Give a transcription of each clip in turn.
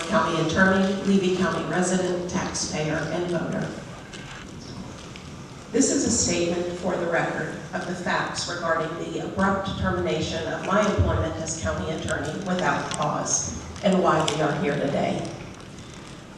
County Attorney, Levy County resident, taxpayer, and voter. This is a statement for the record of the facts regarding the abrupt termination of my employment as County Attorney without cause, and why we are here today.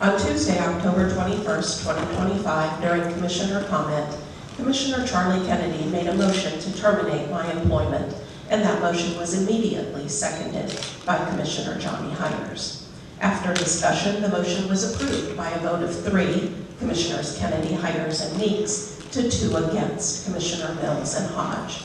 On Tuesday, October 21st, 2025, during Commissioner comment, Commissioner Charlie Kennedy made a motion to terminate my employment, and that motion was immediately seconded by Commissioner Johnny Hires. After discussion, the motion was approved by a vote of 3, Commissioners Kennedy, Hires, and Meeks, to 2 against, Commissioner Mills and Hodge.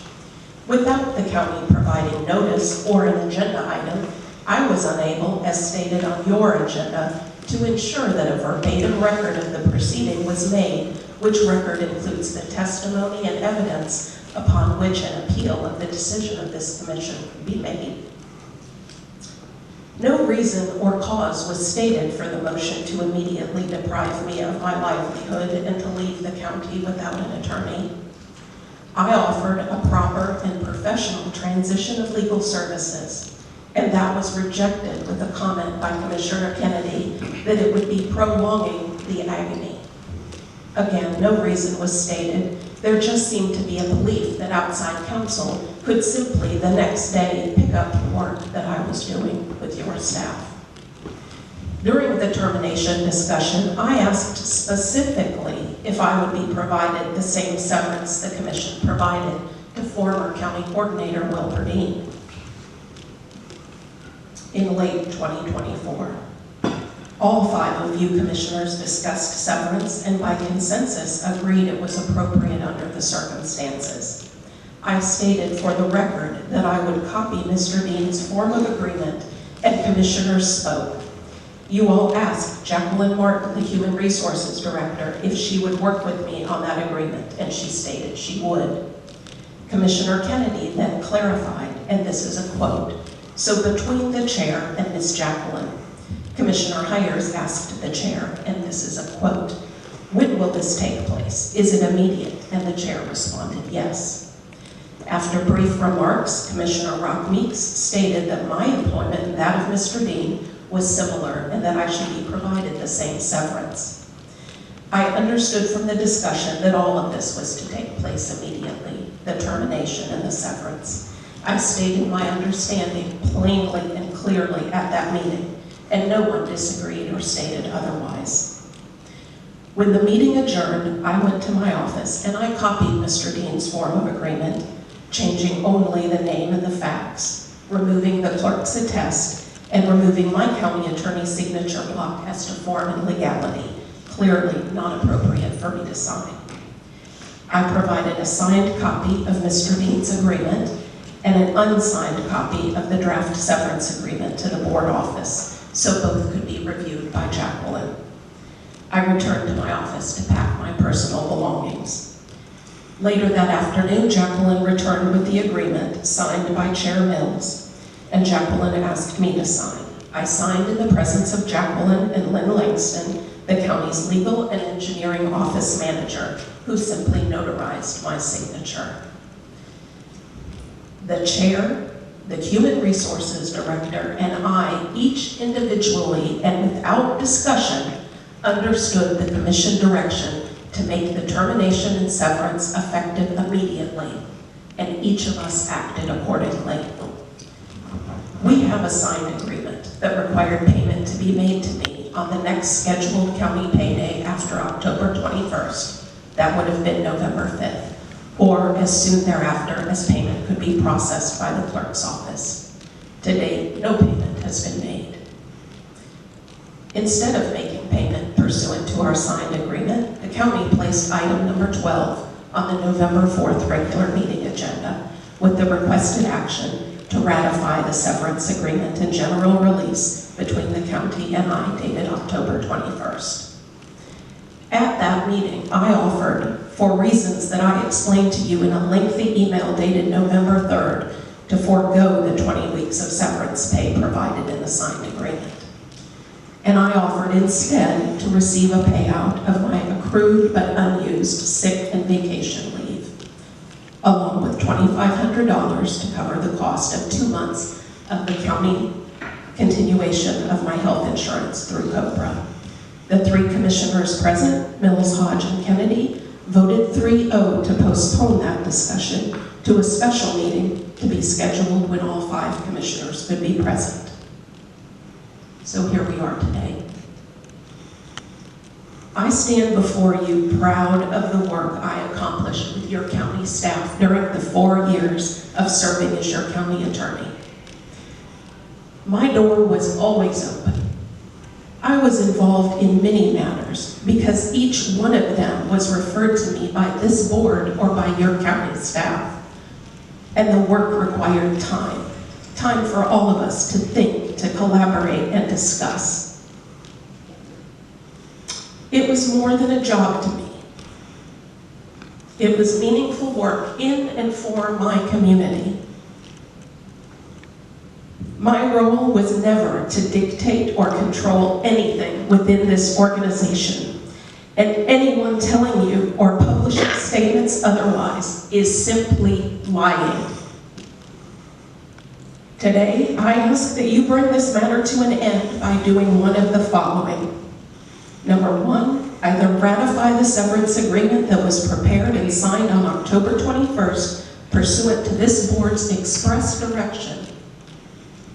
Without the county providing notice or an agenda item, I was unable, as stated on your agenda, to ensure that a verbatim record of the proceeding was made, which record includes the testimony and evidence upon which an appeal of the decision of this commission could be made. No reason or cause was stated for the motion to immediately deprive me of my livelihood and to leave the county without an attorney. I offered a proper and professional transition of legal services, and that was rejected with a comment by Commissioner Kennedy that it would be prolonging the agony. Again, no reason was stated. There just seemed to be a belief that outside counsel could simply the next day pick up the work that I was doing with your staff. During the termination discussion, I asked specifically if I would be provided the same severance the commission provided to former County Coordinator Will Burdine in late 2024. All 5 of you commissioners discussed severance and by consensus agreed it was appropriate under the circumstances. I stated for the record that I would copy Mr. Dean's form of agreement, and commissioners spoke. You all asked Jacqueline Martin, the Human Resources Director, if she would work with me on that agreement, and she stated she would. Commissioner Kennedy then clarified, and this is a quote, "So between the chair and Ms. Jacqueline," Commissioner Hires asked the chair, and this is a quote, "When will this take place? Is it immediate?" And the chair responded, "Yes." After brief remarks, Commissioner Rock Meeks stated that my employment and that of Mr. Dean was similar and that I should be provided the same severance. I understood from the discussion that all of this was to take place immediately, the termination and the severance. I stated my understanding plainly and clearly at that meeting, and no one disagreed or stated otherwise. When the meeting adjourned, I went to my office and I copied Mr. Dean's form of agreement, changing only the name and the facts, removing the clerk's attest, and removing my county attorney's signature block as to form and legality, clearly not appropriate for me to sign. I provided a signed copy of Mr. Dean's agreement and an unsigned copy of the draft severance agreement to the board office, so both could be reviewed by Jacqueline. I returned to my office to pack my personal belongings. Later that afternoon, Jacqueline returned with the agreement signed by Chair Mills, and Jacqueline asked me to sign. I signed in the presence of Jacqueline and Lynn Langston, the county's legal and engineering office manager, who simply notarized my signature. The chair, the Human Resources Director, and I, each individually and without discussion, understood the commission direction to make the termination and severance effective immediately, and each of us acted accordingly. We have a signed agreement that required payment to be made to me on the next scheduled county payday after October 21st. That would have been November 5th. Or as soon thereafter as payment could be processed by the clerk's office. To date, no payment has been made. Instead of making payment pursuant to our signed agreement, the county placed item number 12 on the November 4th regular meeting agenda with the requested action to ratify the severance agreement and general release between the county and I dated October 21st. At that meeting, I offered, for reasons that I explained to you in a lengthy email dated November 3rd, to forego the 20 weeks of severance pay provided in the signed agreement. And I offered instead to receive a payout of my accrued but unused sick and vacation leave, along with $2,500 to cover the cost of 2 months of the county continuation of my health insurance through COBRA. The 3 commissioners present, Mills, Hodge, and Kennedy, voted 3-0 to postpone that discussion to a special meeting to be scheduled when all 5 commissioners could be present. So here we are today. I stand before you proud of the work I accomplished with your county staff during the 4 years of serving as your county attorney. My door was always open. I was involved in many matters because each one of them was referred to me by this board or by your county staff. And the work required time. Time for all of us to think, to collaborate, and discuss. It was more than a job to me. It was meaningful work in and for my community. My role was never to dictate or control anything within this organization, and anyone telling you or publishing statements otherwise is simply lying. Today, I ask that you bring this matter to an end by doing one of the following. Number 1, either ratify the severance agreement that was prepared and signed on October 21st pursuant to this board's express direction.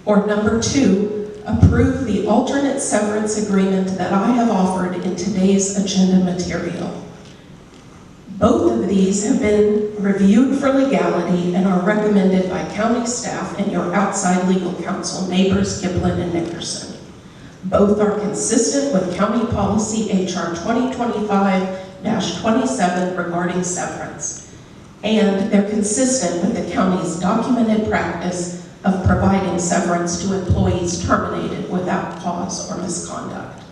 Or number 2, approve the alternate severance agreement that I have offered in today's agenda material. Both of these have been reviewed for legality and are recommended by county staff and your outside legal counsel, Neighbors, Giblin, and Nickerson. Both are consistent with County Policy HR 2025-27 regarding severance. And they're consistent with the county's documented practice of providing severance to employees terminated without cause or misconduct.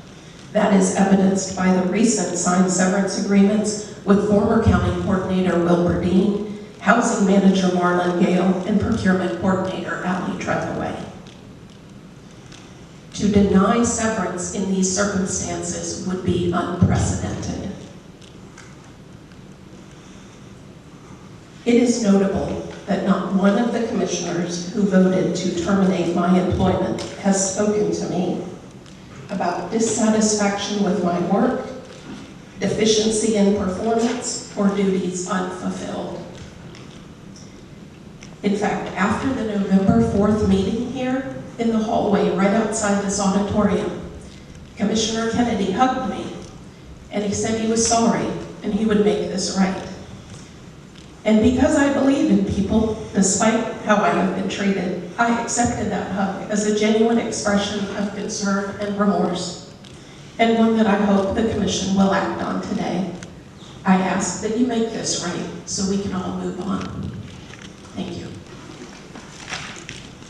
That is evidenced by the recent signed severance agreements with former County Coordinator Wilbur Dean, Housing Manager Marlon Gale, and Procurement Coordinator Allie Trethaway. To deny severance in these circumstances would be unprecedented. It is notable that not one of the commissioners who voted to terminate my employment has spoken to me about dissatisfaction with my work, deficiency in performance, or duties unfulfilled. In fact, after the November 4th meeting here, in the hallway right outside this auditorium, Commissioner Kennedy hugged me, and he said he was sorry and he would make this right. And because I believe in people, despite how I have been treated, I accepted that hug as a genuine expression of concern and remorse, and one that I hope the Commission will act on today. I ask that you make this right so we can all move on. Thank you.